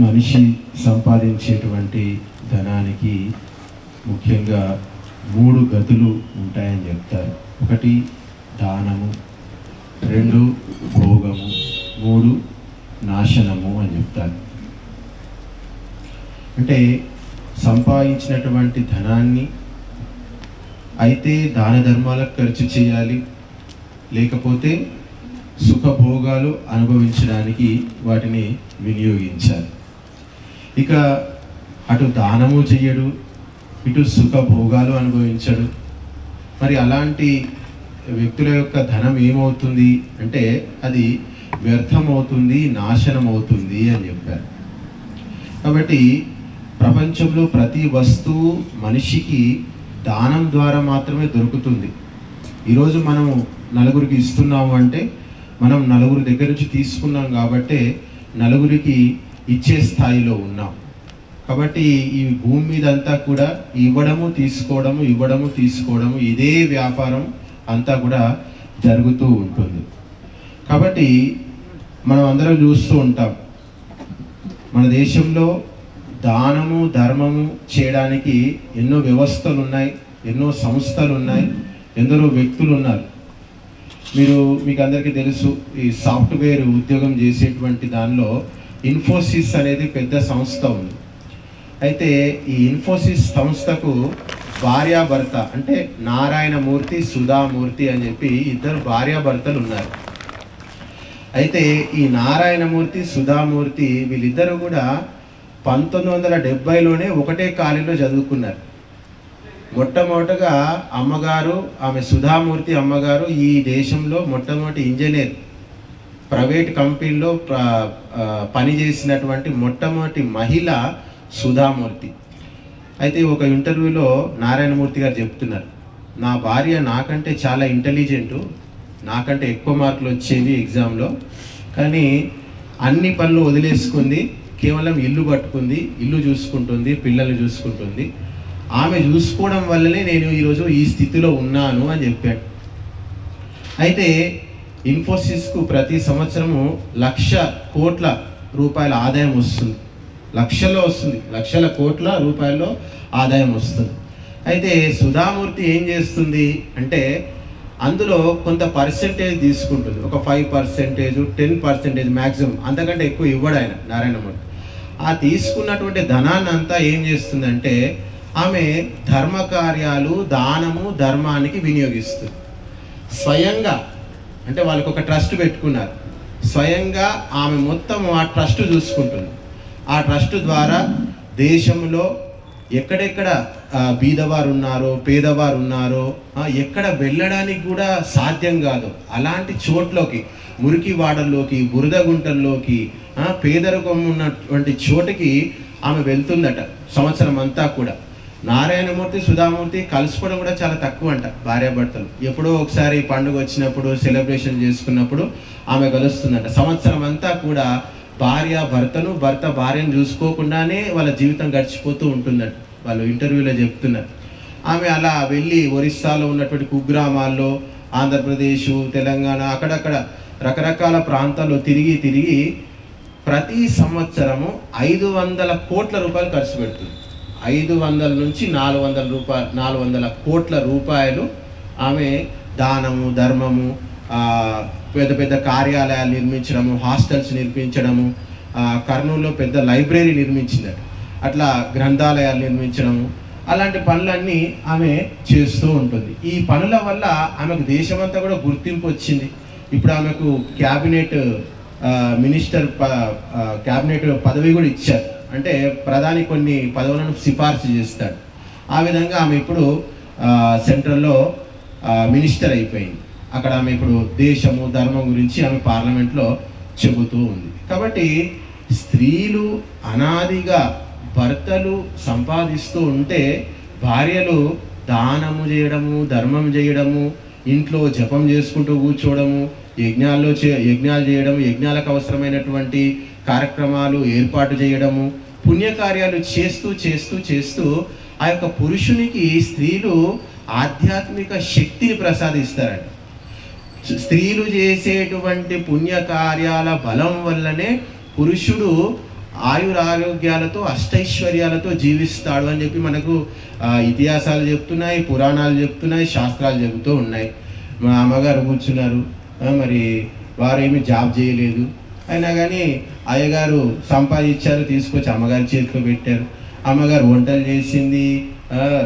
మనిషి సంపాదించేటువంటి ధనానికి ముఖ్యంగా 3 గతులు ఉంటాయని చెప్తారు. 1 దానము, 2 భోగము, 3 నాశనము అని చెప్తారు. అంటే సంపాదించినటువంటి ధనాన్ని అయితే దాన ధర్మాలకు ఖర్చు చేయాలి, లేకపోతే సుఖభోగాలు అనుభవించడానికి వాటిని వినియోగించాలి. ఇక అటు దానము చెయ్యడు, ఇటు సుఖభోగాలు అనుభవించడు. మరి అలాంటి వ్యక్తుల యొక్క ధనం ఏమవుతుంది అంటే అది వ్యర్థమవుతుంది, నాశనం అవుతుంది అని చెప్పారు. కాబట్టి ప్రపంచంలో ప్రతి వస్తువు మనిషికి దానం ద్వారా మాత్రమే దొరుకుతుంది. ఈరోజు మనము నలుగురికి ఇస్తున్నాము అంటే మనం నలుగురి దగ్గర నుంచి తీసుకున్నాం కాబట్టి నలుగురికి ఇచ్చే స్థాయిలో ఉన్నాం. కాబట్టి ఈ భూమి మీద అంతా కూడా ఇవ్వడము తీసుకోవడము ఇదే వ్యాపారం అంతా కూడా జరుగుతూ ఉంటుంది. కాబట్టి మనం అందరం చూస్తూ ఉంటాం, మన దేశంలో దానము ధర్మము చేయడానికి ఎన్నో వ్యవస్థలు ఉన్నాయి, ఎన్నో సంస్థలు ఉన్నాయి, ఎందరో వ్యక్తులు ఉన్నారు. మీకు అందరికీ తెలుసు, ఈ సాఫ్ట్వేర్ ఉద్యోగం చేసేటువంటి దానిలో ఇన్ఫోసిస్ అనేది పెద్ద సంస్థ ఉంది. అయితే ఈ ఇన్ఫోసిస్ సంస్థకు భార్యాభర్త అంటే నారాయణమూర్తి, సుధామూర్తి అని చెప్పి 2 భార్యాభర్తలు ఉన్నారు. అయితే ఈ నారాయణమూర్తి, సుధామూర్తి వీళ్ళిద్దరూ కూడా 1970లోనే ఒకటే కాలేజీలో చదువుకున్నారు. మొట్టమొదటగా అమ్మగారు, ఆమె సుధామూర్తి అమ్మగారు ఈ దేశంలో మొట్టమొదటి ఇంజనీర్, ప్రైవేట్ కంపెనీలో పనిచేసినటువంటి మొట్టమొదటి మహిళ సుధామూర్తి. అయితే ఒక ఇంటర్వ్యూలో నారాయణమూర్తి గారు చెప్తున్నారు, నా భార్య నాకంటే చాలా ఇంటెలిజెంటు, నాకంటే ఎక్కువ మార్కులు వచ్చేవి ఎగ్జామ్లో, కానీ అన్ని పనులు వదిలేసుకుంది, కేవలం ఇల్లు పట్టుకుంది, ఇల్లు చూసుకుంటుంది, పిల్లలు చూసుకుంటుంది. ఆమె చూసుకోవడం వల్లనే నేను ఈరోజు ఈ స్థితిలో ఉన్నాను అని చెప్పాడు. అయితే ఇన్ఫోసిస్కు ప్రతి సంవత్సరము 1,00,000 కోట్ల రూపాయల ఆదాయం వస్తుంది, లక్షల కోట్ల రూపాయల్లో ఆదాయం వస్తుంది. అయితే సుధామూర్తి ఏం చేస్తుంది అంటే అందులో కొంత పర్సెంటేజ్ తీసుకుంటుంది, ఒక 5%, 10% మ్యాక్సిమం, అంతకంటే ఎక్కువ ఇవ్వడు ఆయన నారాయణమూర్తి. ఆ తీసుకున్నటువంటి ధనాన్ని అంతా ఏం చేస్తుందంటే ఆమె ధర్మ కార్యాలు, దానము ధర్మానికి వినియోగిస్తుంది. స్వయంగా అంటే వాళ్ళకు ఒక ట్రస్ట్ పెట్టుకున్నారు, స్వయంగా ఆమె మొత్తం ఆ ట్రస్ట్ చూసుకుంటుంది. ఆ ట్రస్ట్ ద్వారా దేశంలో ఎక్కడెక్కడ బీదవారు ఉన్నారో, పేదవారు ఉన్నారో, ఎక్కడ వెళ్ళడానికి కూడా సాధ్యం కాదు అలాంటి చోట్లోకి, మురికి వాడల్లోకి, బురద గుంటల్లోకి, పేదరికం ఉన్నటువంటి చోటుకి ఆమె వెళ్తుందట సంవత్సరం అంతా కూడా. నారాయణమూర్తి, సుధామూర్తి కలుసుకోవడం కూడా చాలా తక్కువ అంట భార్యాభర్తలు. ఎప్పుడో ఒకసారి పండుగ వచ్చినప్పుడు, సెలబ్రేషన్ చేసుకున్నప్పుడు ఆమె కలుస్తుందంట. సంవత్సరం అంతా కూడా భర్త భార్యను చూసుకోకుండానే వాళ్ళ జీవితం గడిచిపోతూ ఉంటుందంట. వాళ్ళు ఇంటర్వ్యూలో చెప్తున్నారు. ఆమె అలా వెళ్ళి ఒరిస్సాలో ఉన్నటువంటి కుగ్రామాల్లో, ఆంధ్రప్రదేశ్, తెలంగాణ, అక్కడక్కడ రకరకాల ప్రాంతాల్లో తిరిగి ప్రతి సంవత్సరము 500 కోట్ల రూపాయలు ఖర్చు పెడుతుంది. 500 నుంచి 400 కోట్ల రూపాయలు ఆమె దానము ధర్మము, పెద్ద పెద్ద కార్యాలయాలు నిర్మించడము, హాస్టల్స్ నిర్మించడము, కర్నూలులో పెద్ద లైబ్రరీ నిర్మించిందట, అట్లా గ్రంథాలయాలు నిర్మించడము, అలాంటి పనులన్నీ ఆమె చేస్తూ ఉంటుంది. ఈ పనుల వల్ల ఆమెకు దేశమంతా కూడా గుర్తింపు వచ్చింది. ఇప్పుడు ఆమెకు క్యాబినెట్ పదవి కూడా ఇచ్చారు. అంటే ప్రధాని కొన్ని పదవులను సిఫార్సు చేస్తాడు. ఆ విధంగా ఆమె ఇప్పుడు సెంట్రల్లో మినిస్టర్ అయిపోయింది. అక్కడ ఆమె ఇప్పుడు దేశము ధర్మం గురించి ఆమె పార్లమెంట్లో చెబుతూ ఉంది. కాబట్టి స్త్రీలు అనాదిగా భర్తలు సంపాదిస్తూ ఉంటే భార్యలు దానము చేయడము, ధర్మం చేయడము, ఇంట్లో జపం చేసుకుంటూ కూర్చోవడము, యజ్ఞాలు చేయడము, యజ్ఞాలకు అవసరమైనటువంటి కార్యక్రమాలు ఏర్పాటు చేయడము, పుణ్యకార్యాలు చేస్తూ ఆ యొక్క పురుషునికి స్త్రీలు ఆధ్యాత్మిక శక్తిని ప్రసాదిస్తారంట. స్త్రీలు చేసేటువంటి పుణ్యకార్యాల బలం వల్లనే పురుషుడు ఆయురారోగ్యాలతో అష్టైశ్వర్యాలతో జీవిస్తాడు అని చెప్పి మనకు ఇతిహాసాలు చెప్తున్నాయి, పురాణాలు చెప్తున్నాయి, శాస్త్రాలు చెబుతూ ఉన్నాయి. మా అమ్మగారు కూర్చున్నారు, మరి వారేమి జాబ్ చేయలేదు, అయినా కానీ అయ్యగారు సంపాదించారు, తీసుకొచ్చి అమ్మగారి చేతిలో పెట్టారు. అమ్మగారు వంటలు చేసింది,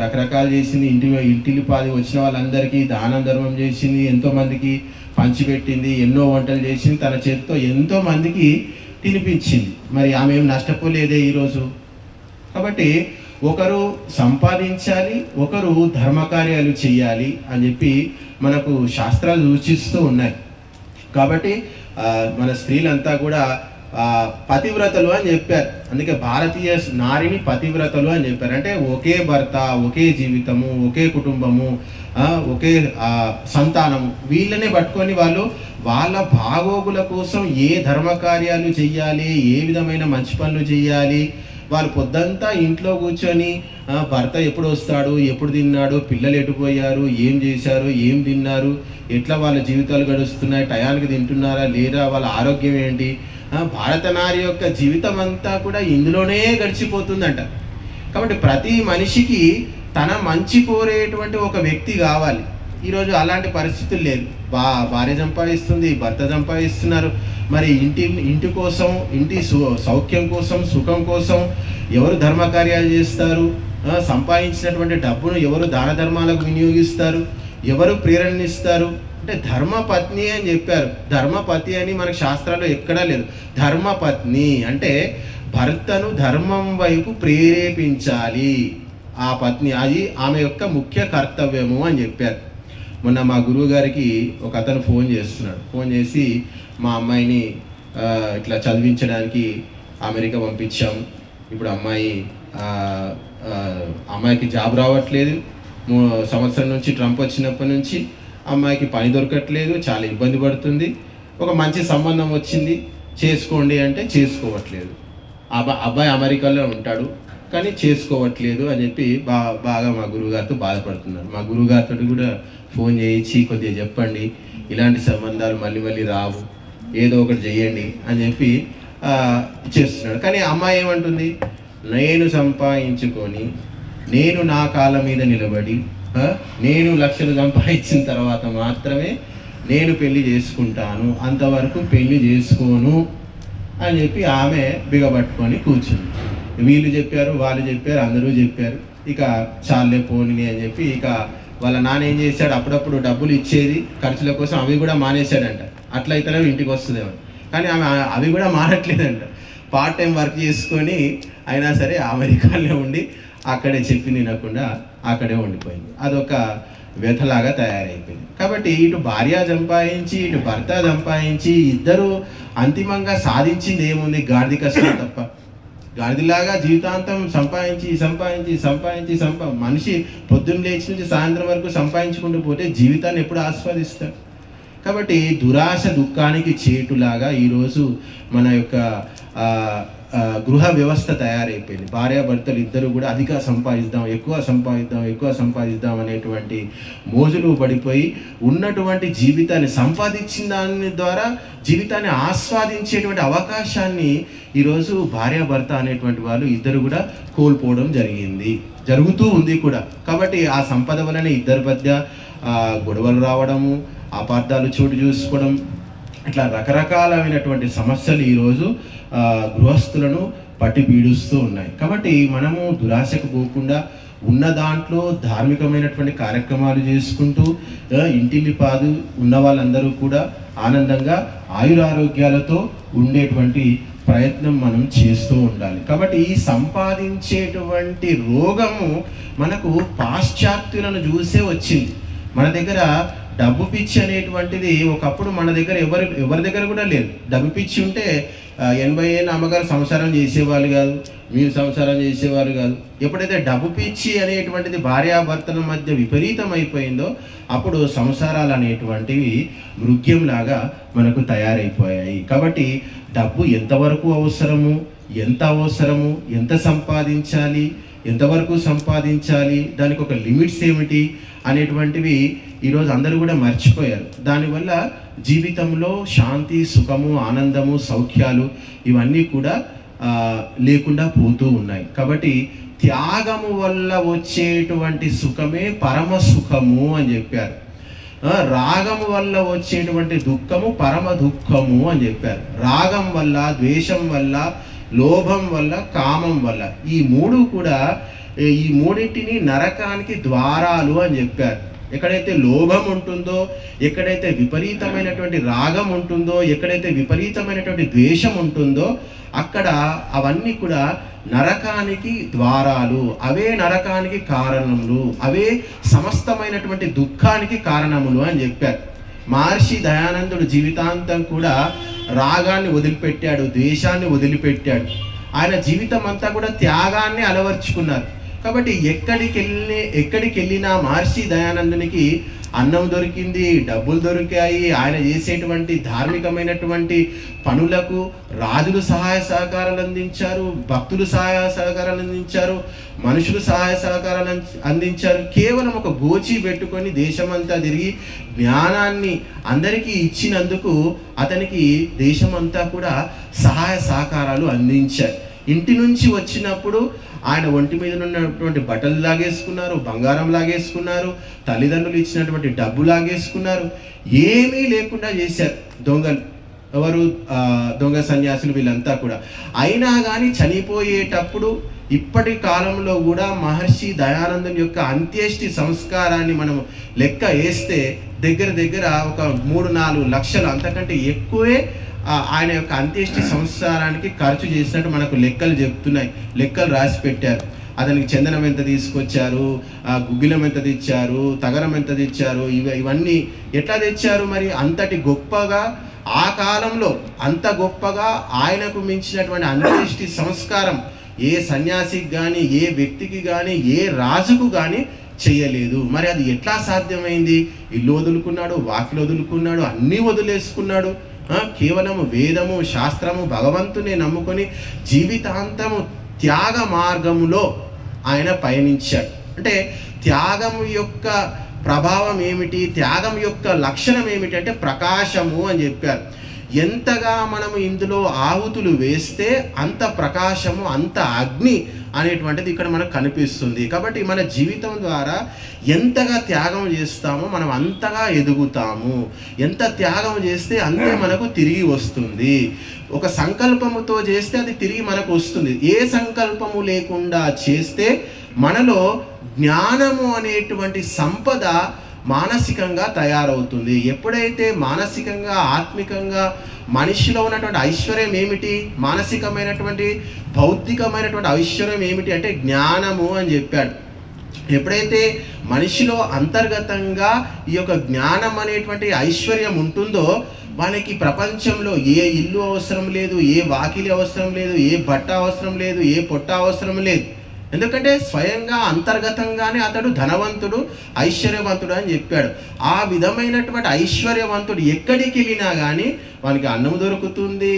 రకరకాలు చేసింది, ఇంటిల్లిపాది వచ్చిన వాళ్ళందరికీ దానం ధర్మం చేసింది, ఎంతోమందికి పంచిపెట్టింది, ఎన్నో వంటలు చేసింది, తన చేతితో ఎంతోమందికి తినిపించింది. మరి ఆమె ఏం నష్టపోలేదే ఈరోజు. కాబట్టి ఒకరు సంపాదించాలి, ఒకరు ధర్మకార్యాలు చేయాలి అని చెప్పి మనకు శాస్త్రాలు సూచిస్తూ ఉన్నాయి. కాబట్టి మన స్త్రీలంతా కూడా పతివ్రతలు అని చెప్పారు. అందుకే భారతీయ నారిని పతివ్రతలు అని చెప్పారు. అంటే ఒకే భర్త, ఒకే జీవితము, ఒకే కుటుంబము, ఒకే సంతానము, వీళ్ళనే పట్టుకొని వాళ్ళు వాళ్ళ బాగోగుల కోసం ఏ ధర్మకార్యాలు చెయ్యాలి, ఏ విధమైన మంచి పనులు చెయ్యాలి, వాళ్ళు పొద్దంతా ఇంట్లో కూర్చొని భర్త ఎప్పుడు వస్తాడు, ఎప్పుడు తిన్నాడు, పిల్లలు ఎటుపోయారు, ఏం చేశారు, ఏం తిన్నారు, ఎట్లా వాళ్ళ జీవితాలు గడుస్తున్నాయి, టయానికి తింటున్నారా లేదా, వాళ్ళ ఆరోగ్యం ఏంటి, భారత నారి యొక్క జీవితం అంతా కూడా ఇందులోనే గడిచిపోతుందంట. కాబట్టి ప్రతి మనిషికి తన మంచి కోరేటువంటి ఒక వ్యక్తి కావాలి. ఈరోజు అలాంటి పరిస్థితులు లేదు. భార్య సంపాదిస్తుంది, భర్త సంపాదిస్తున్నారు, మరి ఇంటి కోసం, ఇంటి సౌఖ్యం కోసం, సుఖం కోసం ఎవరు ధర్మకార్యాలు చేస్తారు, సంపాదించినటువంటి డబ్బును ఎవరు దాన ధర్మాలకు వినియోగిస్తారు, ఎవరు ప్రేరణనిస్తారు అంటే ధర్మపత్ని అని చెప్పారు. ధర్మపతి అని మనకు శాస్త్రాల్లో ఎక్కడా లేదు. ధర్మపత్ని అంటే భర్తను ధర్మం వైపు ప్రేరేపించాలి ఆ పత్ని, అది ఆమె యొక్క ముఖ్య కర్తవ్యము అని చెప్పారు. మొన్న మా గురువు గారికి ఒక అతను ఫోన్ చేస్తున్నాడు. ఫోన్ చేసి మా అమ్మాయిని ఇట్లా చదివించడానికి అమెరికా పంపించాము, ఇప్పుడు అమ్మాయికి జాబ్ రావట్లేదు, సంవత్సరం నుంచి ట్రంప్ వచ్చినప్పటి నుంచి అమ్మాయికి పని దొరకట్లేదు, చాలా ఇబ్బంది పడుతుంది, ఒక మంచి సంబంధం వచ్చింది చేసుకోండి అంటే చేసుకోవట్లేదు, అబ్బాయి అమెరికాలో ఉంటాడు కానీ చేసుకోవట్లేదు అని చెప్పి బాగా మా గురువుగారితో బాధపడుతున్నారు. మా గురువుగారితో కూడా ఫోన్ చేయించి కొద్దిగా చెప్పండి, ఇలాంటి సంబంధాలు మళ్ళీ మళ్ళీ రావు, ఏదో ఒకటి చెయ్యండి అని చెప్పి చేస్తున్నాడు. కానీ అమ్మాయి ఏమంటుంది, నేను సంపాదించుకొని నేను నా కాళ్ళ మీద నిలబడి నేను లక్షలు సంపాదించిన తర్వాత మాత్రమే నేను పెళ్లి చేసుకుంటాను, అంతవరకు పెళ్లి చేసుకోను అని చెప్పి ఆమె బిగబట్టుకొని కూర్చుంది. వీళ్ళు చెప్పారు, వాళ్ళు చెప్పారు, అందరూ చెప్పారు, ఇక చాలే పోని అని చెప్పి ఇక వాళ్ళ నాన్న ఏం చేశాడు, అప్పుడప్పుడు డబ్బులు ఇచ్చేది ఖర్చుల కోసం అవి కూడా మానేశాడంట. అట్లయితేనే ఇంటికి వస్తుందేమో, కానీ ఆమె అవి కూడా మానట్లేదంట. పార్ట్ టైం వర్క్ చేసుకొని అయినా సరే అమెరికాలో ఉండి అక్కడే చెప్పి తినకుండా అక్కడే ఉండిపోయింది. అదొక వ్యథలాగా తయారైపోయింది. కాబట్టి ఇటు భార్య సంపాదించి ఇటు భర్త సంపాదించి ఇద్దరు అంతిమంగా సాధించింది ఏముంది, గాడిద కష్టం తప్ప. గాడిదలాగా జీవితాంతం సంపాదించి మనిషి పొద్దున్న లేచి నుంచి సాయంత్రం వరకు సంపాదించుకుంటూ పోతే జీవితాన్ని ఎప్పుడు ఆస్వాదిస్తాడు. కాబట్టి దురాశ దుఃఖానికి చేటులాగా ఈరోజు మన యొక్క గృహ వ్యవస్థ తయారైపోయింది. భార్యాభర్తలు ఇద్దరు కూడా ఎక్కువ సంపాదిద్దాం అనేటువంటి మోజులు పడిపోయి ఉన్నటువంటి జీవితాన్ని సంపాదించిన దాని ద్వారా జీవితాన్ని ఆస్వాదించేటువంటి అవకాశాన్ని ఈరోజు భార్యాభర్త అనేటువంటి వాళ్ళు ఇద్దరు కూడా కోల్పోవడం జరుగుతూ ఉంది కూడా. కాబట్టి ఆ సంపద వలన ఇద్దరి మధ్య గొడవలు రావడము, అపార్థాలు చోటు చూసుకోవడం, ఇట్లా రకరకాలైనటువంటి సమస్యలు ఈరోజు గృహస్థులను పట్టి పీడిస్తూ ఉన్నాయి. కాబట్టి మనము దురాశకు పోకుండా ఉన్న దాంట్లో ధార్మికమైనటువంటి కార్యక్రమాలు చేసుకుంటూ ఇంటిల్లిపాదు ఉన్న వాళ్ళందరూ కూడా ఆనందంగా ఆయురారోగ్యాలతో ఉండేటువంటి ప్రయత్నం మనం చేస్తూ ఉండాలి. కాబట్టి ఈ సంపాదించేటువంటి రోగము మనకు పాశ్చాత్యులను చూసే వచ్చింది. మన దగ్గర డబ్బు పిచ్చి అనేటువంటిది ఒకప్పుడు మన దగ్గర ఎవరి దగ్గర కూడా లేదు. డబ్బు పిచ్చి ఉంటే 80 ఏళ్ళ అమ్మగారు సంసారం చేసేవాళ్ళు కాదు, మీరు సంసారం చేసేవారు కాదు. ఎప్పుడైతే డబ్బు పిచ్చి అనేటువంటిది భార్యాభర్తల మధ్య విపరీతం అయిపోయిందో అప్పుడు సంసారాలు అనేటువంటివి మృగ్యంలాగా మనకు తయారైపోయాయి. కాబట్టి డబ్బు ఎంతవరకు అవసరము, ఎంత సంపాదించాలి, ఎంతవరకు సంపాదించాలి, దానికి ఒక లిమిట్స్ ఏమిటి అనేటువంటివి ఈరోజు అందరూ కూడా మర్చిపోయారు. దానివల్ల జీవితంలో శాంతి, సుఖము, ఆనందము, సౌఖ్యాలు ఇవన్నీ కూడా లేకుండా పోతూ ఉన్నాయి. కాబట్టి త్యాగము వల్ల వచ్చేటువంటి సుఖమే పరమ సుఖము అని చెప్పారు. రాగము వల్ల వచ్చేటువంటి దుఃఖము పరమ దుఃఖము అని చెప్పారు. రాగం వల్ల, ద్వేషం వల్ల, లోభం వల్ల, కామం వల్ల, ఈ మూడు కూడా, ఈ మూడింటిని నరకానికి ద్వారాలు అని చెప్పారు. ఎక్కడైతే లోభం ఉంటుందో, ఎక్కడైతే విపరీతమైనటువంటి రాగం ఉంటుందో, ఎక్కడైతే విపరీతమైనటువంటి ద్వేషం ఉంటుందో, అక్కడ అవన్నీ కూడా నరకానికి ద్వారాలు, అవే నరకానికి కారణములు, అవే సమస్తమైనటువంటి దుఃఖానికి కారణములు అని చెప్పారు. మహర్షి దయానందుడు జీవితాంతం కూడా రాగాన్ని వదిలిపెట్టాడు, ద్వేషాన్ని వదిలిపెట్టాడు. ఆయన జీవితం అంతా కూడా త్యాగాన్ని అలవర్చుకున్నారు. కాబట్టి ఎక్కడికి వెళ్ళినా మహర్షి దయానందునికి అన్నం దొరికింది, డబ్బులు దొరికాయి. ఆయన చేసేటువంటి ధార్మికమైనటువంటి పనులకు రాజులు సహాయ సహకారాలు అందించారు, భక్తులు సహాయ సహకారాలు అందించారు, మనుషులు సహాయ సహకారాలు అందించారు. కేవలం ఒక గోచి పెట్టుకొని దేశమంతా తిరిగి జ్ఞానాన్ని అందరికీ ఇచ్చినందుకు అతనికి దేశమంతా కూడా సహాయ సహకారాలు అందించారు. ఇంటి నుంచి వచ్చినప్పుడు ఆయన ఒంటి మీద ఉన్నటువంటి బట్టలు లాగేసుకున్నారు, బంగారం లాగేసుకున్నారు, తల్లిదండ్రులు ఇచ్చినటువంటి డబ్బు లాగేసుకున్నారు. ఏమీ లేకుండా చేశారు దొంగలు, ఎవరు దొంగ సన్యాసులు వీళ్ళంతా కూడా. అయినా కానీ చనిపోయేటప్పుడు ఇప్పటి కాలంలో కూడా మహర్షి దయానందుని యొక్క అంత్యేష్టి సంస్కారాన్ని మనం లెక్క వేస్తే దగ్గర ఒక 3-4 లక్షలు, అంతకంటే ఎక్కువే ఆయన యొక్క అంత్యేష్టి సంస్కారానికి ఖర్చు చేసినట్టు మనకు లెక్కలు చెప్తున్నాయి. లెక్కలు రాసి పెట్టారు. అతనికి చందనం ఎంత తీసుకొచ్చారు, గుగ్గిలం ఎంత తెచ్చారు, తగరం ఎంత తెచ్చారు, ఇవన్నీ ఎట్లా తెచ్చారు మరి? అంతటి గొప్పగా ఆ కాలంలో అంత గొప్పగా ఆయనకు మించినటువంటి అంత్యేష్టి సంస్కారం ఏ సన్యాసికి కానీ, ఏ వ్యక్తికి కానీ, ఏ రాజుకు కానీ చేయలేదు. మరి అది ఎట్లా సాధ్యమైంది? ఇల్లు వదులుకున్నాడు, వాకిలు వదులుకున్నాడు, అన్నీ వదిలేసుకున్నాడు. కేవలము వేదము, శాస్త్రము, భగవంతుని నమ్ముకొని జీవితాంతము త్యాగ మార్గములో ఆయన పయనించాడు. అంటే త్యాగం యొక్క ప్రభావం ఏమిటి, త్యాగం యొక్క లక్షణం ఏమిటి అంటే ప్రకాశము అని చెప్పారు. ఎంతగా మనము ఇందులో ఆహుతులు వేస్తే అంత ప్రకాశము, అంత అగ్ని అనేటువంటిది ఇక్కడ మనకు కనిపిస్తుంది. కాబట్టి మన జీవితం ద్వారా ఎంతగా త్యాగం చేస్తామో మనం అంతగా ఎదుగుతాము. ఎంత త్యాగం చేస్తే అంతే మనకు తిరిగి వస్తుంది. ఒక సంకల్పముతో చేస్తే అది తిరిగి మనకు వస్తుంది. ఏ సంకల్పము లేకుండా చేస్తే మనలో జ్ఞానము అనేటువంటి సంపద మానసికంగా తయారవుతుంది. ఎప్పుడైతే మానసికంగా, ఆత్మికంగా మనిషిలో ఉన్నటువంటి ఐశ్వర్యం ఏమిటి, మానసికమైనటువంటి భౌతికమైనటువంటి ఐశ్వర్యం ఏమిటి అంటే జ్ఞానము అని చెప్పాడు. ఎప్పుడైతే మనిషిలో అంతర్గతంగా ఈ యొక్క జ్ఞానం అనేటువంటి ఐశ్వర్యం ఉంటుందో వాళ్ళకి ప్రపంచంలో ఏ ఇల్లు అవసరం లేదు, ఏ వాకిలి అవసరం లేదు, ఏ బట్ట అవసరం లేదు, ఏ పొట్ట అవసరం లేదు. ఎందుకంటే స్వయంగా అంతర్గతంగానే అతడు ధనవంతుడు, ఐశ్వర్యవంతుడు అని చెప్పాడు. ఆ విధమైనటువంటి ఐశ్వర్యవంతుడు ఎక్కడికి వెళ్ళినా కానీ వానికి అన్నం దొరుకుతుంది,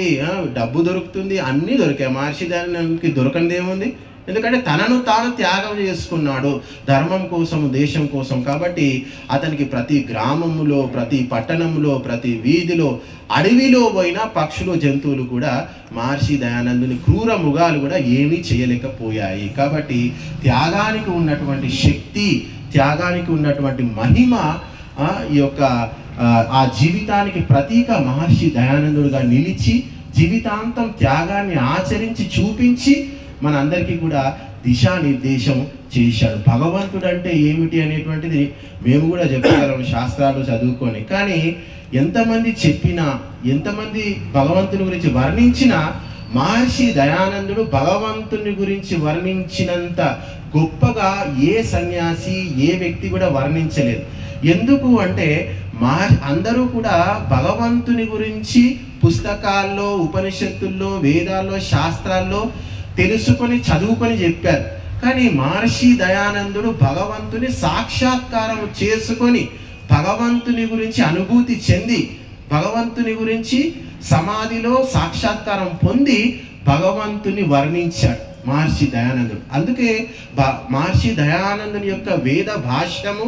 డబ్బు దొరుకుతుంది, అన్నీ దొరికాయి. మహర్షి దానికి దొరకనిది ఏముంది? ఎందుకంటే తనను తాను త్యాగం చేసుకున్నాడు ధర్మం కోసం, దేశం కోసం. కాబట్టి అతనికి ప్రతి గ్రామములో, ప్రతి పట్టణంలో, ప్రతి వీధిలో, అడవిలో పోయిన పక్షులు, జంతువులు కూడా మహర్షి దయానందుని క్రూర మృగాలు కూడా ఏమీ చేయలేకపోయాయి. కాబట్టి త్యాగానికి ఉన్నటువంటి శక్తి, త్యాగానికి ఉన్నటువంటి మహిమ, ఈ యొక్క ఆ జీవితానికి ప్రతీక మహర్షి దయానందుడుగా నిలిచి జీవితాంతం త్యాగాన్ని ఆచరించి చూపించి మనందరికీ కూడా దిశానిర్దేశం చేశాడు. భగవంతుడు అంటే ఏమిటి అనేటువంటిది మేము కూడా చెప్పగలం శాస్త్రాలు చదువుకొని. కానీ ఎంతమంది చెప్పినా, ఎంతమంది భగవంతుని గురించి వర్ణించినా మహర్షి దయానందుడు భగవంతుని గురించి వర్ణించినంత గొప్పగా ఏ సన్యాసి, ఏ వ్యక్తి కూడా వర్ణించలేదు. ఎందుకు అంటే అందరూ కూడా భగవంతుని గురించి పుస్తకాల్లో, ఉపనిషత్తుల్లో, వేదాల్లో, శాస్త్రాల్లో తెలుసుకొని, చదువుకొని చెప్పారు. కానీ మహర్షి దయానందుడు భగవంతుని సాక్షాత్కారం చేసుకొని, భగవంతుని గురించి అనుభూతి చెంది, భగవంతుని గురించి సమాధిలో సాక్షాత్కారం పొంది భగవంతుని వర్ణించాడు మహర్షి దయానందుడు. అందుకే మహర్షి దయానందుని యొక్క వేద భాష్యము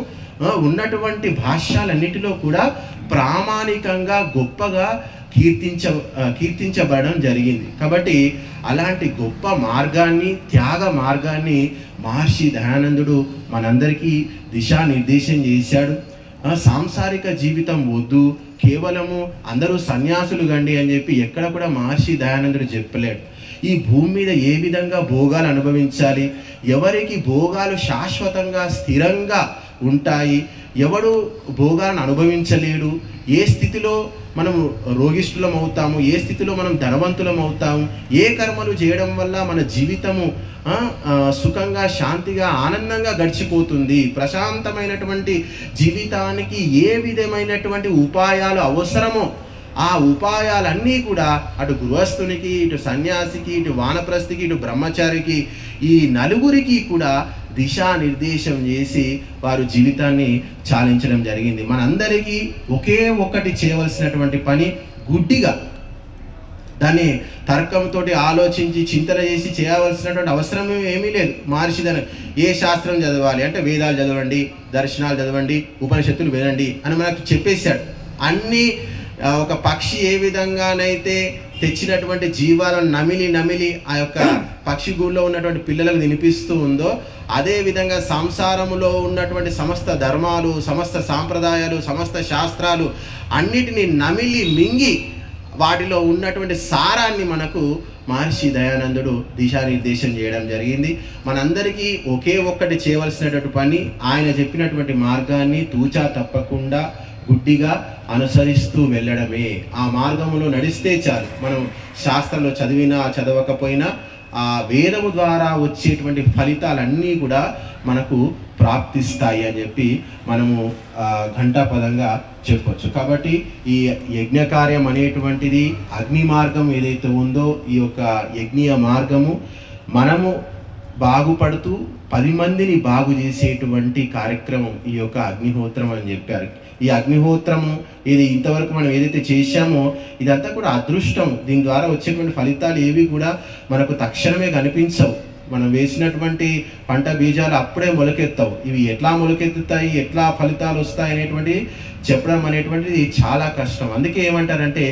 ఉన్నటువంటి భాష్యాలన్నిటిలో కూడా ప్రామాణికంగా, గొప్పగా కీర్తించబడడం జరిగింది. కాబట్టి అలాంటి గొప్ప మార్గాన్ని, త్యాగ మార్గాన్ని మహర్షి దయానందుడు మనందరికీ దిశానిర్దేశం చేశాడు. సాంసారిక జీవితం వద్దు, కేవలము అందరూ సన్యాసులు గండి అని చెప్పి ఎక్కడ కూడా మహర్షి దయానందుడు చెప్పలేడు. ఈ భూమి మీద ఏ విధంగా భోగాలు అనుభవించాలి, ఎవరికి భోగాలు శాశ్వతంగా స్థిరంగా ఉంటాయి, ఎవడు భోగాలను అనుభవించలేడు, ఏ స్థితిలో మనం రోగిష్ఠులం అవుతాము, ఏ స్థితిలో మనం ధనవంతులం అవుతాము, ఏ కర్మలు చేయడం వల్ల మన జీవితము సుఖంగా, శాంతిగా, ఆనందంగా గడిచిపోతుంది, ప్రశాంతమైనటువంటి జీవితానికి ఏ విధమైనటువంటి ఉపాయాలు అవసరమో ఆ ఉపాయాలన్నీ కూడా అటు గృహస్థునికి, ఇటు సన్యాసికి, ఇటు వానప్రస్థికి, ఇటు బ్రహ్మచారికి, ఈ నలుగురికి కూడా దిశానిర్దేశం చేసి వారు జీవితాన్ని చాలించడం జరిగింది. మనందరికీ ఒకే ఒక్కటి చేయవలసినటువంటి పని, గుడ్డిగా దాన్ని తర్కంతో ఆలోచించి చింతన చేసి చేయవలసినటువంటి అవసరం ఏమీ లేదు. మహర్షి ఏ శాస్త్రం చదవాలి అంటే వేదాలు చదవండి, దర్శనాలు చదవండి, ఉపనిషత్తులు వినండి అని మనకు చెప్పేశాడు. అన్నీ ఒక పక్షి ఏ విధంగానైతే తెచ్చినటువంటి జీవాలను నమిలి ఆ యొక్క పక్షి గూళ్ళో ఉన్నటువంటి పిల్లలకు తినిపిస్తూ ఉందో, అదేవిధంగా సంసారములో ఉన్నటువంటి సమస్త ధర్మాలు, సమస్త సాంప్రదాయాలు, సమస్త శాస్త్రాలు అన్నిటినీ నమిలి మింగి వాటిలో ఉన్నటువంటి సారాన్ని మనకు మహర్షి దయానందుడు దిశానిర్దేశం చేయడం జరిగింది. మనందరికీ ఒకే ఒక్కటి చేయవలసినటువంటి పని, ఆయన చెప్పినటువంటి మార్గాన్ని తూచా తప్పకుండా గుడ్డిగా అనుసరిస్తూ వెళ్ళడమే. ఆ మార్గంలో నడిస్తే చాలు. మనం శాస్త్రంలో చదివినా చదవకపోయినా ఆ వేదము ద్వారా వచ్చేటువంటి ఫలితాలన్నీ కూడా మనకు ప్రాప్తిస్తాయి అని చెప్పి మనము ఘంటాపదంగా చెప్పొచ్చు. కాబట్టి ఈ యజ్ఞకార్యం అనేటువంటిది, అగ్ని మార్గం ఏదైతే ఉందో, ఈ యొక్క యజ్ఞీయ మార్గము మనము బాగుపడుతూ 10 మందిని బాగు చేసేటువంటి కార్యక్రమం ఈ యొక్క అగ్నిహోత్రం అని చెప్పారు. ఈ అగ్నిహోత్రము ఇది ఇంతవరకు మనం ఏదైతే చేశామో ఇదంతా కూడా అదృష్టం. దీని ద్వారా వచ్చేటువంటి ఫలితాలు ఏవి కూడా మనకు తక్షణమే కనిపించవు. మనం వేసినటువంటి పంట బీజాలు అప్పుడే మొలకెత్తవు. ఇవి ఎట్లా మొలకెత్తుతాయి, ఎట్లా ఫలితాలు వస్తాయి అనేటువంటి చెప్పడం అనేటువంటిది చాలా కష్టం. అందుకే ఏమంటారంటే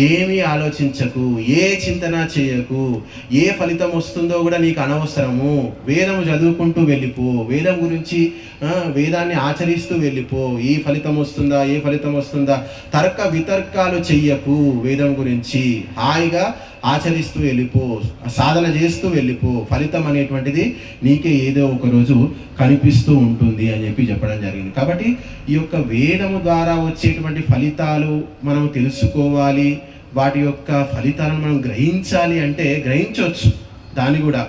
ఏమీ ఆలోచించకు, ఏ చింతన చేయకు, ఏ ఫలితం వస్తుందో కూడా నీకు అనవసరము, వేదము చదువుకుంటూ వెళ్ళిపో, వేదం గురించి వేదాన్ని ఆచరిస్తూ వెళ్ళిపో, ఏ ఫలితం వస్తుందా, ఏ ఫలితం వస్తుందా, తర్క వితర్కాలు చెయ్యకు, వేదం గురించి హాయిగా ఆచరిస్తూ వెళ్ళిపో, సాధన చేస్తూ వెళ్ళిపో, ఫలితం అనేటువంటిది నీకే ఏదో ఒక రోజు కనిపిస్తూ ఉంటుంది అని చెప్పి చెప్పడం జరిగింది. కాబట్టి ఈ యొక్క వేదము ద్వారా వచ్చేటువంటి ఫలితాలు మనం తెలుసుకోవాలి, వాటి యొక్క ఫలితాలను మనం గ్రహించాలి అంటే గ్రహించవచ్చు. దాన్ని కూడా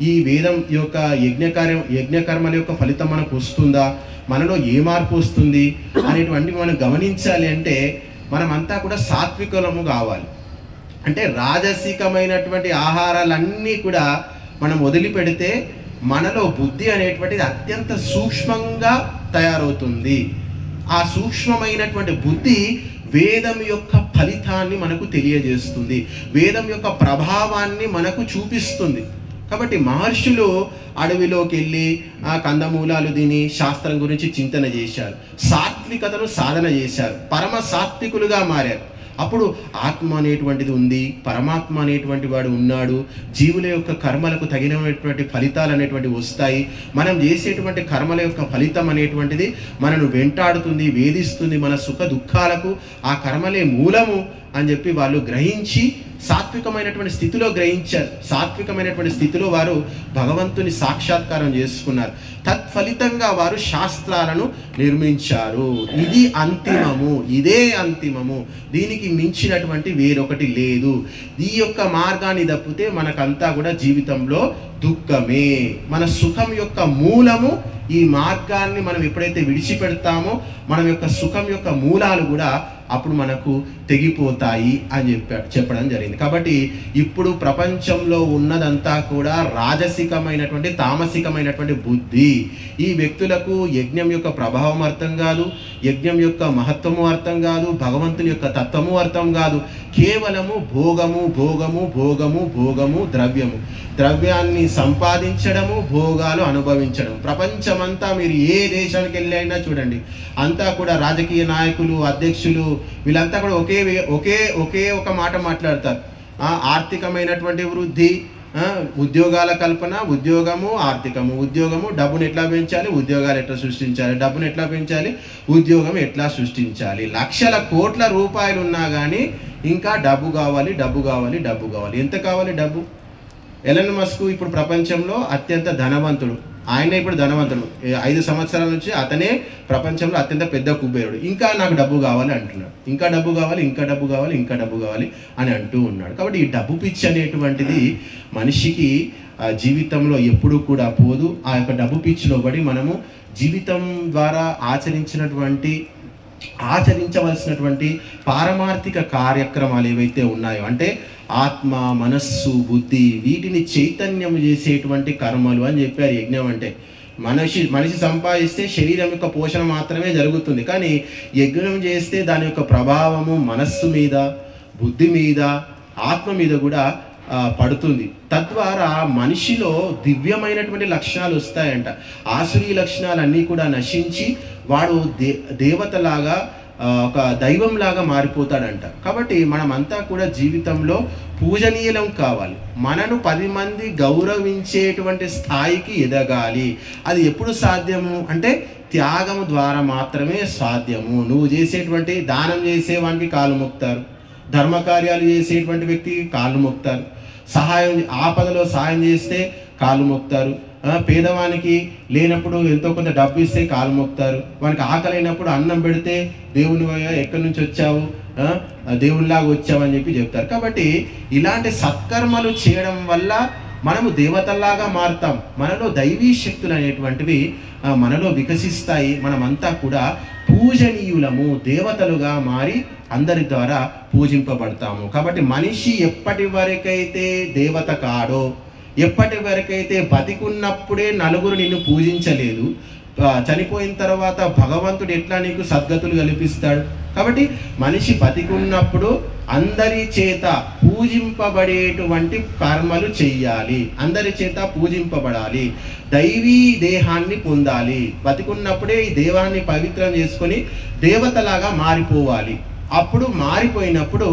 ఈ వేదం యొక్క యజ్ఞకర్మల యొక్క ఫలితం మనకు వస్తుందా, మనలో ఏ మార్పు వస్తుంది అనేటువంటి మనం గమనించాలి అంటే మనమంతా కూడా సాత్వికులము కావాలి. అంటే రాజసికమైనటువంటి ఆహారాలన్నీ కూడా మనం వదిలిపెడితే మనలో బుద్ధి అనేటువంటిది అత్యంత సూక్ష్మంగా తయారవుతుంది. ఆ సూక్ష్మమైనటువంటి బుద్ధి వేదం యొక్క ఫలితాన్ని మనకు తెలియజేస్తుంది, వేదం యొక్క ప్రభావాన్ని మనకు చూపిస్తుంది. కాబట్టి మహర్షులు అడవిలోకి వెళ్ళి ఆ కందమూలాలు తిని శాస్త్రం గురించి చింతన చేశారు, సాత్వికతను సాధన చేశారు, పరమ సాత్వికులుగా మారారు. అప్పుడు ఆత్మ అనేటువంటిది ఉంది, పరమాత్మ అనేటువంటి వాడు ఉన్నాడు, జీవుల యొక్క కర్మలకు తగినటువంటి ఫలితాలు అనేటువంటివి వస్తాయి. మనం చేసేటువంటి కర్మల యొక్క ఫలితం అనేటువంటిది మనను వెంటాడుతుంది, వేధిస్తుంది, మన సుఖ దుఃఖాలకు ఆ కర్మలే మూలము అని చెప్పి వాళ్ళు గ్రహించి సాత్వికమైనటువంటి స్థితిలో గ్రహించారు. సాత్వికమైనటువంటి స్థితిలో వారు భగవంతుని సాక్షాత్కారం చేసుకున్నారు. తత్ఫలితంగా వారు శాస్త్రాలను నిర్మించారు. ఇది అంతిమము, ఇదే అంతిమము, దీనికి మించినటువంటి వేరొకటి లేదు. ఈ యొక్క మార్గాన్ని తప్పితే మనకంతా కూడా జీవితంలో దుఃఖమే. మన సుఖం యొక్క మూలము ఈ మార్గాన్ని మనం ఎప్పుడైతే విడిచిపెడతామో మన యొక్క సుఖం యొక్క మూలాలు కూడా అప్పుడు మనకు తెగిపోతాయి అని చెప్పడం జరిగింది. కాబట్టి ఇప్పుడు ప్రపంచంలో ఉన్నదంతా కూడా రాజసికమైనటువంటి తామసికమైనటువంటి బుద్ధి. ఈ వ్యక్తులకు యజ్ఞం యొక్క ప్రభావం అర్థం కాదు, యజ్ఞం యొక్క మహత్వము అర్థం కాదు, భగవంతుని యొక్క తత్వము అర్థం కాదు. కేవలము భోగము భోగము భోగము భోగము ద్రవ్యము, ద్రవ్యాన్ని సంపాదించడము, భోగాలు అనుభవించడం. ప్రపంచమంతా మీరు ఏ దేశానికి వెళ్ళైనా చూడండి, అంతా కూడా రాజకీయ నాయకులు, అధ్యక్షులు వీళ్ళంతా కూడా ఒకే ఒక మాట మాట్లాడతారు. ఆర్థికమైనటువంటి వృద్ధి, ఉద్యోగాల కల్పన, ఉద్యోగము ఆర్థికము, ఉద్యోగము డబ్బును ఎట్లా పెంచాలి, ఉద్యోగాలు ఎట్లా సృష్టించాలి, డబ్బును ఎట్లా పెంచాలి, ఉద్యోగం ఎట్లా సృష్టించాలి. లక్షల కోట్ల రూపాయలు ఉన్నా కానీ ఇంకా డబ్బు కావాలి, డబ్బు కావాలి, డబ్బు కావాలి. ఎంత కావాలి డబ్బు? ఎలన్ మస్క్ ఇప్పుడు ప్రపంచంలో అత్యంత ధనవంతుడు. ఆయన ఇప్పుడు ధనవంతుడు. 5 సంవత్సరాల నుంచి అతనే ప్రపంచంలో అత్యంత పెద్ద కుబేరుడు. ఇంకా నాకు డబ్బు కావాలి అంటున్నాడు. ఇంకా డబ్బు కావాలి, ఇంకా డబ్బు కావాలి, ఇంకా డబ్బు కావాలి అని అంటూ ఉన్నాడు. కాబట్టి ఈ డబ్బు పిచ్చి అనేటువంటిది మనిషికి జీవితంలో ఎప్పుడూ కూడా పోదు. ఆ యొక్క డబ్బు పిచ్చిలో పడి మనము జీవితం ద్వారా ఆచరించవలసినటువంటి పారమార్థిక కార్యక్రమాలు ఏవైతే ఉన్నాయో, అంటే ఆత్మ, మనస్సు, బుద్ధి వీటిని చైతన్యం చేసేటువంటి కర్మలు అని చెప్పారు. యజ్ఞం అంటే మనిషి సంపాదిస్తే శరీరం యొక్క పోషణ మాత్రమే జరుగుతుంది, కానీ యజ్ఞం చేస్తే దాని యొక్క ప్రభావము మనస్సు మీద, బుద్ధి మీద, ఆత్మ మీద కూడా పడుతుంది. తద్వారా మనిషిలో దివ్యమైనటువంటి లక్షణాలు వస్తాయంట. ఆసురీ లక్షణాలన్నీ కూడా నశించి వాడు దేవతలాగా, ఒక దైవంలాగా మారిపోతాడంట. కాబట్టి మనమంతా కూడా జీవితంలో పూజనీయులం కావాలి. మనను 10 మంది గౌరవించేటువంటి స్థాయికి ఎదగాలి. అది ఎప్పుడు సాధ్యము అంటే త్యాగము ద్వారా మాత్రమే సాధ్యము. నువ్వు చేసేటువంటి దానం చేసేవానికి కాళ్ళు మొక్కుతారు, ధర్మకార్యాలు చేసేటువంటి వ్యక్తికి కాళ్ళు మొక్కుతారు, ఆపదలో సహాయం చేస్తే కాళ్ళు మొక్కుతారు, పేదవానికి లేనప్పుడు ఎంతో కొంత డబ్బు ఇస్తే కాలు మొక్కుతారు, వానికి ఆకలైనప్పుడు అన్నం పెడితే దేవుని ఎక్కడి నుంచి వచ్చావు, దేవునిలాగా వచ్చావని చెప్పి చెప్తారు. కాబట్టి ఇలాంటి సత్కర్మలు చేయడం వల్ల మనము దేవతల్లాగా మారుతాం. మనలో దైవీ శక్తులు అనేటువంటివి మనలో వికసిస్తాయి. మనమంతా కూడా పూజనీయులము, దేవతలుగా మారి అందరి ద్వారా పూజింపబడతాము. కాబట్టి మనిషి ఎప్పటి వరకైతే దేవత కాడో, ఎప్పటి వరకైతే బతికున్నప్పుడే నలుగురు నిన్ను పూజించలేదు, చనిపోయిన తర్వాత భగవంతుడు ఎట్లా నీకు సద్గతులు కల్పిస్తాడు? కాబట్టి మనిషి బతికున్నప్పుడు అందరి చేత పూజింపబడేటువంటి కర్మలు చెయ్యాలి, అందరి చేత పూజింపబడాలి, దైవీ దేహాన్ని పొందాలి. బతికున్నప్పుడే ఈ దేవాన్ని పవిత్రం చేసుకొని దేవతలాగా మారిపోవాలి. అప్పుడు మారిపోయినప్పుడు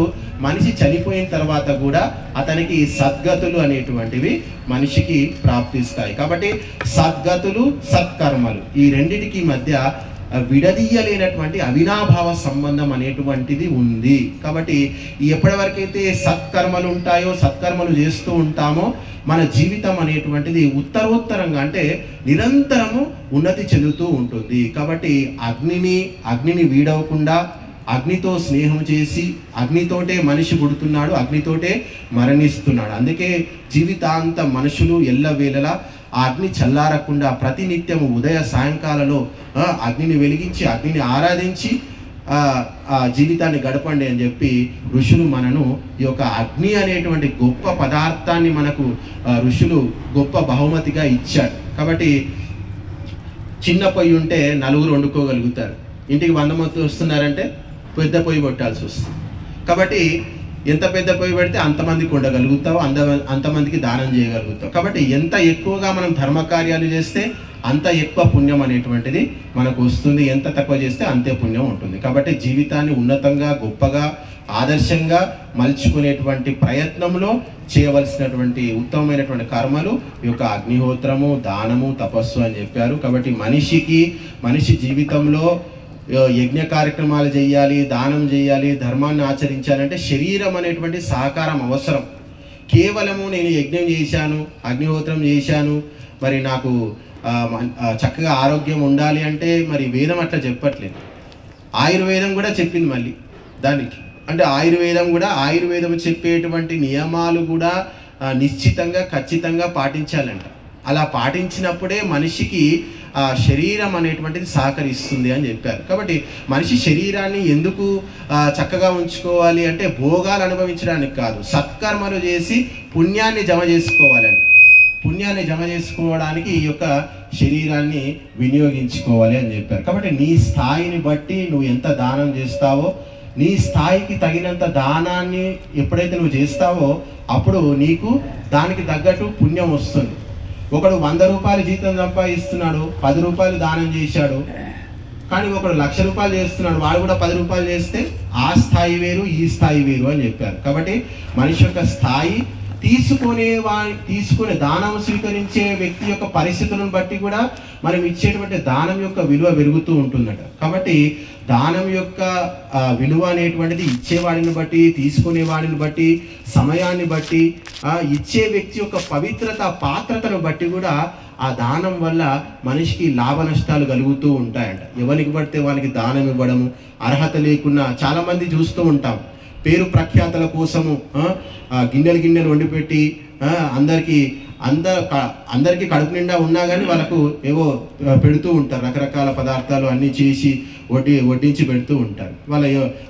మనిషి చనిపోయిన తర్వాత కూడా అతనికి సద్గతులు అనేటువంటివి మనిషికి ప్రాప్తిస్తాయి. కాబట్టి సద్గతులు, సత్కర్మలు ఈ రెండిటికి మధ్య విడదీయలేనటువంటి అవినాభావ సంబంధం అనేటువంటిది ఉంది. కాబట్టి ఎప్పటి వరకైతే సత్కర్మలు ఉంటాయో, సత్కర్మలు చేస్తూ ఉంటామో, మన జీవితం అనేటువంటిది ఉత్తరోత్తరంగా అంటే నిరంతరము ఉన్నతి చెందుతూ ఉంటుంది. కాబట్టి అగ్నిని వీడవకుండా అగ్నితో స్నేహం చేసి, అగ్నితోటే మనిషి పుడుతున్నాడు, అగ్నితోటే మరణిస్తున్నాడు. అందుకే జీవితాంత మనుషులు ఎల్లవేళలా ఆ అగ్ని చల్లారకుండా ప్రతినిత్యము ఉదయ సాయంకాలలో అగ్నిని వెలిగించి, అగ్నిని ఆరాధించి ఆ జీవితాన్ని గడపండి అని చెప్పి ఋషులు మనను ఈ యొక్క అగ్ని అనేటువంటి గొప్ప పదార్థాన్ని మనకు ఋషులు గొప్ప బహుమతిగా ఇచ్చారు. కాబట్టి చిన్న పొయ్యి ఉంటే నలుగురు వండుకోగలుగుతారు. ఇంటికి 100 మంది వస్తున్నారంటే పెద్ద పొయ్యి పెట్టాల్సి వస్తుంది. కాబట్టి ఎంత పెద్ద పొయ్యి పెడితే అంతమందికి ఉండగలుగుతావు, అంతమందికి దానం చేయగలుగుతావు. కాబట్టి ఎంత ఎక్కువగా మనం ధర్మకార్యాలు చేస్తే అంత ఎక్కువ పుణ్యం అనేటువంటిది మనకు వస్తుంది, ఎంత తక్కువ చేస్తే అంతే పుణ్యం ఉంటుంది. కాబట్టి జీవితాన్ని ఉన్నతంగా, గొప్పగా, ఆదర్శంగా మలుచుకునేటువంటి ప్రయత్నంలో చేయవలసినటువంటి ఉత్తమమైనటువంటి కర్మలు ఈ యొక్క అగ్నిహోత్రము, దానము, తపస్సు అని చెప్పారు. కాబట్టి మనిషి జీవితంలో యజ్ఞ కార్యక్రమాలు చేయాలి, దానం చేయాలి, ధర్మాన్ని ఆచరించాలంటే శరీరం అనేటువంటి సహకారం అవసరం. కేవలము నేను యజ్ఞం చేశాను, అగ్నిహోత్రం చేశాను, మరి నాకు చక్కగా ఆరోగ్యం ఉండాలి అంటే మరి వేదం అట్లా చెప్పట్లేదు. ఆయుర్వేదం కూడా చెప్పింది మళ్ళీ దానికి. అంటే ఆయుర్వేదం చెప్పేటువంటి నియమాలు కూడా నిశ్చితంగా, ఖచ్చితంగా పాటించాలంట. అలా పాటించినప్పుడే మనిషికి శరీరం అనేటువంటిది సహకరిస్తుంది అని చెప్పారు. కాబట్టి మనిషి శరీరాన్ని ఎందుకు చక్కగా ఉంచుకోవాలి అంటే భోగాలు అనుభవించడానికి కాదు, సత్కర్మలు చేసి పుణ్యాన్ని జమ చేసుకోవాలండి. పుణ్యాన్ని జమ చేసుకోవడానికి ఈ యొక్క శరీరాన్ని వినియోగించుకోవాలి అని చెప్పారు. కాబట్టి నీ స్థాయిని బట్టి నువ్వు ఎంత దానం చేస్తావో, నీ స్థాయికి తగినంత దానాన్ని ఎప్పుడైతే నువ్వు చేస్తావో అప్పుడు నీకు దానికి తగ్గట్టు పుణ్యం వస్తుంది. ఒకడు 100 రూపాయలు జీతం సంపాదిస్తున్నాడు, 10 రూపాయలు దానం చేశాడు. కానీ ఒకడు 1,00,000 రూపాయలు చేస్తున్నాడు, వాడు కూడా 10 రూపాయలు చేస్తే ఆ స్థాయి వేరు, ఈ స్థాయి వేరు అని చెప్పారు. కాబట్టి మనిషి యొక్క స్థాయి తీసుకునే దానం స్వీకరించే వ్యక్తి యొక్క పరిస్థితులను బట్టి కూడా మనం ఇచ్చేటువంటి దానం యొక్క విలువ పెరుగుతూ ఉంటుందట. కాబట్టి దానం యొక్క విలువ అనేటువంటిది ఇచ్చేవాడిని బట్టి, తీసుకునేవాడిని బట్టి, సమయాన్ని బట్టి, ఇచ్చే వ్యక్తి యొక్క పవిత్రత, పాత్రతను బట్టి కూడా ఆ దానం వల్ల మనిషికి లాభ నష్టాలు కలుగుతూ ఉంటాయంట. ఎవరికి పడితే వాళ్ళకి దానం ఇవ్వడము, అర్హత లేకున్నా చాలామంది చూస్తూ ఉంటాం. పేరు ప్రఖ్యాతల కోసము గిన్నెలు వండిపెట్టి అందరికీ కడుపు నిండా ఉన్నా కానీ వాళ్ళకు ఏవో పెడుతూ ఉంటారు, రకరకాల పదార్థాలు అన్నీ చేసి వడ్డించి పెడుతూ ఉంటారు.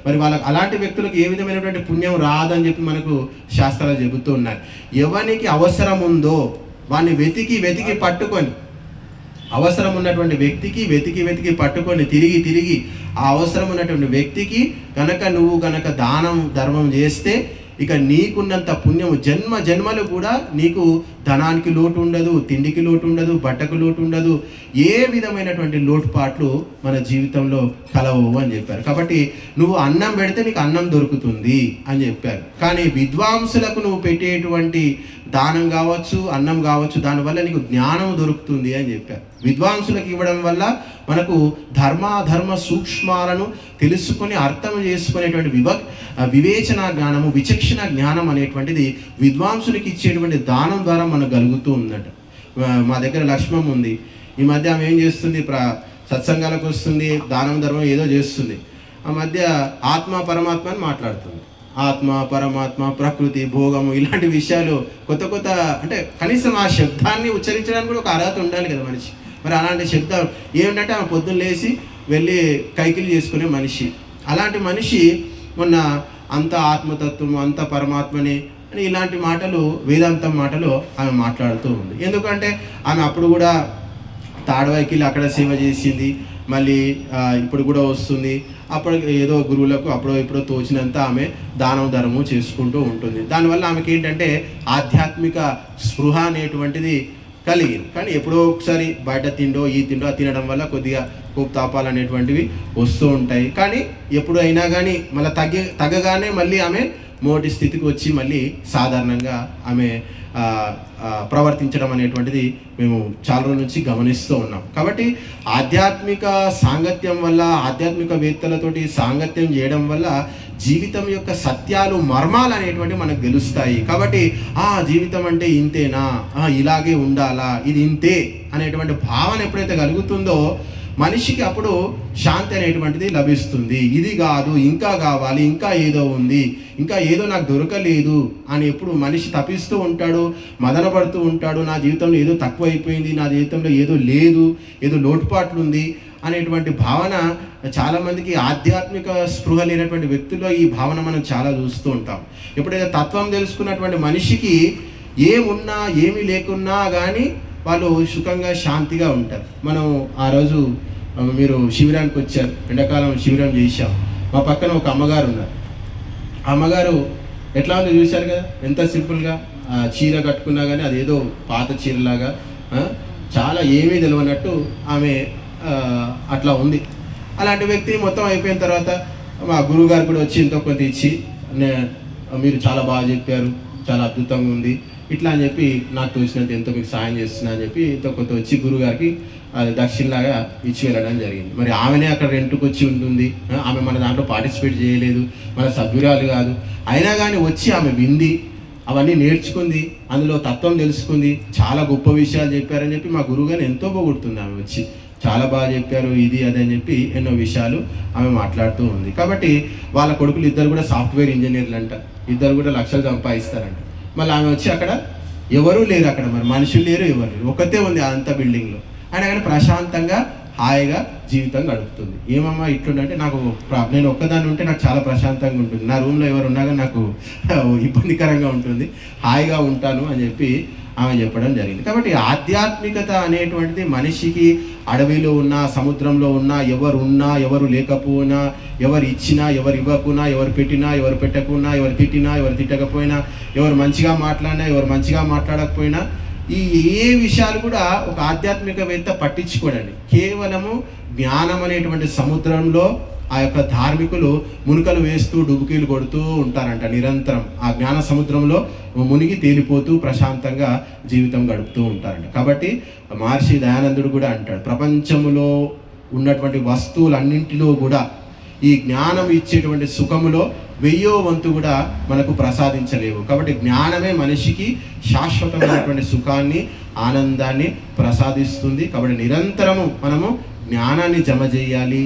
మరి వాళ్ళకి అలాంటి వ్యక్తులకు ఏ విధమైనటువంటి పుణ్యం రాదని చెప్పి మనకు శాస్త్రాలు చెబుతూ ఉన్నాయి. ఎవరికి అవసరం ఉందో వాడిని వెతికి పట్టుకొని, అవసరం ఉన్నటువంటి వ్యక్తికి వెతికి పట్టుకొని తిరిగి ఆ అవసరం ఉన్నటువంటి వ్యక్తికి నువ్వు దానం ధర్మం చేస్తే ఇక నీకున్నంత పుణ్యము జన్మలు కూడా నీకు ధనానికి లోటు ఉండదు, తిండికి లోటు ఉండదు, బట్టకు లోటు ఉండదు, ఏ విధమైనటువంటి లోటుపాట్లు మన జీవితంలో కలవు అని చెప్పారు. కాబట్టి నువ్వు అన్నం పెడితే నీకు అన్నం దొరుకుతుంది అని చెప్పారు. కానీ విద్వాంసులకు నువ్వు పెట్టేటువంటి దానం కావచ్చు, అన్నం కావచ్చు, దానివల్ల నీకు జ్ఞానం దొరుకుతుంది అని చెప్పారు. విద్వాంసులకు ఇవ్వడం వల్ల మనకు ధర్మ సూక్ష్మాలను తెలుసుకొని అర్థం చేసుకునేటువంటి వివేచన జ్ఞానము, విచక్షణ జ్ఞానం అనేటువంటిది విద్వాంసులకు ఇచ్చేటువంటి దానం ద్వారా మనకు కలుగుతూ ఉందట. మా దగ్గర లక్ష్మమ్మ ఉంది. ఈ మధ్య ఆమె ఏం చేస్తుంది, సత్సంగాలకు వస్తుంది, దానం ధర్మం ఏదో చేస్తుంది. ఆ మధ్య ఆత్మ పరమాత్మ అని మాట్లాడుతుంది. ఆత్మ, పరమాత్మ, ప్రకృతి, భోగము, ఇలాంటి విషయాలు కొత్త అంటే కనీసం ఆ శబ్దాన్ని ఉచ్చరించడానికి కూడా ఒక అర్హత ఉండాలి కదా మనిషి. మరి అలాంటి శబ్దం ఏమిటంటే ఆమె పొద్దున్న లేచి వెళ్ళి కైకిలు చేసుకునే మనిషి. అలాంటి మనిషి మొన్న అంత ఆత్మతత్వము, అంత పరమాత్మని అని ఇలాంటి మాటలు, వేదాంతం మాటలు ఆమె మాట్లాడుతూ ఉంది. ఎందుకంటే ఆమె అప్పుడు కూడా తాడవాయికి అక్కడ సేవ చేసింది, మళ్ళీ ఇప్పుడు కూడా వస్తుంది. అప్పుడు ఏదో గురువులకు అప్పుడో తోచినంత ఆమె దానం ధర్మం చేసుకుంటూ ఉంటుంది. దానివల్ల ఆమెకి ఏంటంటే ఆధ్యాత్మిక స్పృహ అనేటువంటిది కలిగింది. కానీ ఎప్పుడో ఒకసారి బయట తిండో తినడం వల్ల కొద్దిగా కోపతాపాలు అనేటువంటివి వస్తూ ఉంటాయి. కానీ ఎప్పుడు అయినా కానీ మళ్ళీ తగ్గగానే మళ్ళీ ఆమె మోటి స్థితికి వచ్చి మళ్ళీ సాధారణంగా ఆమె ప్రవర్తించడం అనేటువంటిది మేము చాలా రోజుల నుంచి గమనిస్తూ ఉన్నాం. కాబట్టి ఆధ్యాత్మిక సాంగత్యం వల్ల, ఆధ్యాత్మికవేత్తలతోటి సాంగత్యం చేయడం వల్ల జీవితం యొక్క సత్యాలు, మర్మాలు అనేటువంటివి మనకు గెలుస్తాయి. కాబట్టి జీవితం అంటే ఇంతేనా, ఇలాగే ఉండాలా, ఇది ఇంతే అనేటువంటి భావన ఎప్పుడైతే కలుగుతుందో మనిషికి అప్పుడు శాంతి అనేటువంటిది లభిస్తుంది. ఇది కాదు, ఇంకా కావాలి, ఇంకా ఏదో ఉంది, ఇంకా ఏదో నాకు దొరకలేదు అని ఎప్పుడు మనిషి తపిస్తూ ఉంటాడు, మదన పడుతూ ఉంటాడు. నా జీవితంలో ఏదో తక్కువ అయిపోయింది, నా జీవితంలో ఏదో లేదు, ఏదో లోటుపాట్లు ఉంది అనేటువంటి భావన చాలామందికి, ఆధ్యాత్మిక స్పృహ లేనటువంటి వ్యక్తుల్లో ఈ భావన మనం చాలా చూస్తూ ఉంటాం. ఎప్పుడైతే తత్వం తెలుసుకున్నటువంటి మనిషికి ఏమున్నా ఏమీ లేకున్నా కానీ వాళ్ళు సుఖంగా శాంతిగా ఉంటారు. మనం ఆ రోజు మీరు శిబిరానికి వచ్చారు, ఎండాకాలం శిబిరం చేశాం. మా పక్కన ఒక అమ్మగారు ఉన్నారు. ఆ అమ్మగారు ఎట్లా ఉందో చూశారు కదా, ఎంత సింపుల్గా చీర కట్టుకున్నా కానీ అదేదో పాత చీరలాగా చాలా ఏమీ తెలియనట్టు ఆమె అట్లా ఉంది. అలాంటి వ్యక్తి మొత్తం అయిపోయిన తర్వాత మా గురువుగారు కూడా వచ్చి ఎంతో కొంత ఇచ్చి, మీరు చాలా బాగా చెప్పారు, చాలా అద్భుతంగా ఉంది ఇట్లా అని చెప్పి, నాకు తోచినంత ఎంతో మీకు సాయం చేస్తున్నా అని చెప్పి ఎంతో కొంత వచ్చి గురువుగారికి దక్షిణలాగా ఇచ్చి వెళ్ళడం జరిగింది. మరి ఆమెనే అక్కడ రెంట్కి వచ్చి ఉంటుంది, ఆమె మన దాంట్లో పార్టిసిపేట్ చేయలేదు, మన సభ్యురాలు కాదు. అయినా కానీ వచ్చి ఆమె వింది, అవన్నీ నేర్చుకుంది, అందులో తత్వం తెలుసుకుంది, చాలా గొప్ప విషయాలు చెప్పారని చెప్పి మా గురువుగారిని ఎంతో పొగుడుతుంది. ఆమె వచ్చి చాలా బాగా చెప్పారు, ఇది అది అని చెప్పి ఎన్నో విషయాలు ఆమె మాట్లాడుతూ ఉంది. కాబట్టి వాళ్ళ కొడుకులు ఇద్దరు కూడా సాఫ్ట్వేర్ ఇంజనీర్లు అంట, ఇద్దరు కూడా లక్షలు సంపాదిస్తారంట. మళ్ళీ ఆమె వచ్చి అక్కడ ఎవరూ లేరు, అక్కడ మరి మనుషులు లేరు, ఎవరు లేరు, ఒకతే ఉంది అంత బిల్డింగ్లో. అయినా కానీ ప్రశాంతంగా హాయిగా జీవితం గడుపుతుంది. ఏమమ్మా ఇట్లుంటే, నాకు నేను ఒక్కదాన్ని ఉంటే నాకు చాలా ప్రశాంతంగా ఉంటుంది, నా రూమ్లో ఎవరు ఉన్నా కానీ నాకు ఇబ్బందికరంగా ఉంటుంది, హాయిగా ఉంటాను అని చెప్పి ఆమె చెప్పడం జరిగింది. కాబట్టి ఆధ్యాత్మికత అనేటువంటిది మనిషికి అడవిలో ఉన్నా, సముద్రంలో ఉన్నా, ఎవరు ఉన్నా, ఎవరు లేకపోయినా, ఎవరు ఇచ్చినా, ఎవరు ఇవ్వకున్నా, ఎవరు పెట్టినా, ఎవరు పెట్టకున్నా, ఎవరు తిట్టినా, ఎవరు తిట్టకపోయినా, ఎవరు మంచిగా మాట్లాడినా, ఎవరు మంచిగా మాట్లాడకపోయినా, ఈ ఏ విషయాలు కూడా ఒక ఆధ్యాత్మికవేత్త పట్టించుకోడండి. కేవలము జ్ఞానం అనేటువంటి సముద్రంలో ఆ యొక్క ధార్మికులు మునుకలు వేస్తూ డుబుకీలు కొడుతూ ఉంటారంట. నిరంతరం ఆ జ్ఞాన సముద్రంలో మునిగి తేలిపోతూ ప్రశాంతంగా జీవితం గడుపుతూ ఉంటారంట. కాబట్టి మహర్షి దయానందుడు కూడా అంటాడు, ప్రపంచంలో ఉన్నటువంటి వస్తువులన్నింటిలో కూడా ఈ జ్ఞానం ఇచ్చేటువంటి సుఖములో 1000వ వంతు కూడా మనకు ప్రసాదించలేవు. కాబట్టి జ్ఞానమే మనిషికి శాశ్వతమైనటువంటి సుఖాన్ని, ఆనందాన్ని ప్రసాదిస్తుంది. కాబట్టి నిరంతరము మనము జ్ఞానాన్ని జమ చేయాలి,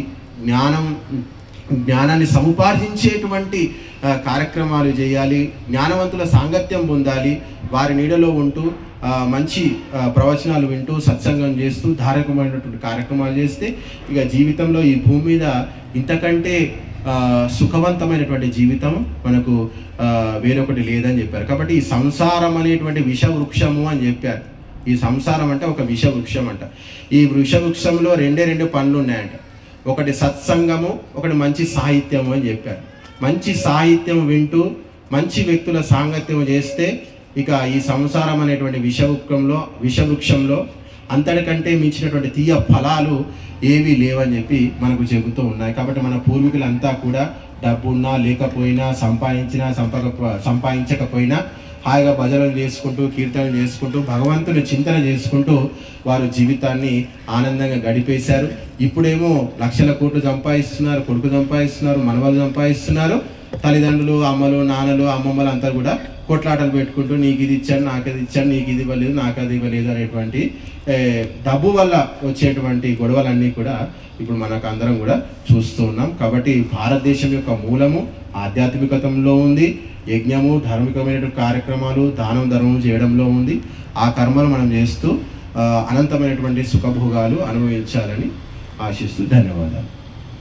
జ్ఞానాన్ని సముపార్జించేటువంటి కార్యక్రమాలు చేయాలి, జ్ఞానవంతుల సాంగత్యం పొందాలి, వారి నీడలో ఉంటూ మంచి ప్రవచనాలు వింటూ సత్సంగం చేస్తూ ధార్మికమైనటువంటి కార్యక్రమాలు చేస్తే ఇక జీవితంలో ఈ భూమి మీద ఇంతకంటే సుఖవంతమైనటువంటి జీవితం మనకు వేరొకటి లేదని చెప్పారు. కాబట్టి ఈ సంసారం అనేటువంటి విషవృక్షము అని చెప్పారు. ఈ సంసారం అంటే ఒక విషవృక్షం అంట. ఈ విషవృక్షంలో రెండు పనులు ఉన్నాయంట. ఒకటి సత్సంగము, ఒకటి మంచి సాహిత్యము అని చెప్పారు. మంచి సాహిత్యం వింటూ మంచి వ్యక్తుల సాంగత్యం చేస్తే ఇక ఈ సంసారం అనేటువంటి విషవృక్షంలో అంతటికంటే మించినటువంటి తీయ ఫలాలు ఏవీ లేవని చెప్పి మనకు చెబుతూ ఉన్నాయి. కాబట్టి మన పూర్వీకులంతా కూడా డబ్బున్నా లేకపోయినా, సంపాదించకపోయినా హాయిగా భజనలు చేసుకుంటూ, కీర్తనలు చేసుకుంటూ, భగవంతుని చింతన చేసుకుంటూ వారు జీవితాన్ని ఆనందంగా గడిపేశారు. ఇప్పుడేమో లక్షల కోట్లు సంపాదిస్తున్నారు, కొడుకు సంపాదిస్తున్నారు, మనవలు సంపాదిస్తున్నారు. తల్లిదండ్రులు, అమ్మలు, నాన్నలు, అమ్మమ్మలు అంతా కూడా కొట్లాటలు పెట్టుకుంటూ నీకు ఇది ఇచ్చాను, నాకు అది ఇచ్చాను, నీకు ఇది ఇవ్వలేదు, నాకు అది ఇవ్వలేదు అనేటువంటి డబ్బు వల్ల వచ్చేటువంటి గొడవలన్నీ కూడా ఇప్పుడు మనకు అందరం కూడా చూస్తూ ఉన్నాం. కాబట్టి భారతదేశం యొక్క మూలము ఆధ్యాత్మికతంలో ఉంది. యజ్ఞము, ధార్మికమైనటువంటి కార్యక్రమాలు, దానం ధర్మం చేయడంలో ఉంది. ఆ కర్మలు మనం చేస్తూ అనంతమైనటువంటి సుఖభోగాలు అనుభవించాలని ఆశిస్తూ ధన్యవాదాలు.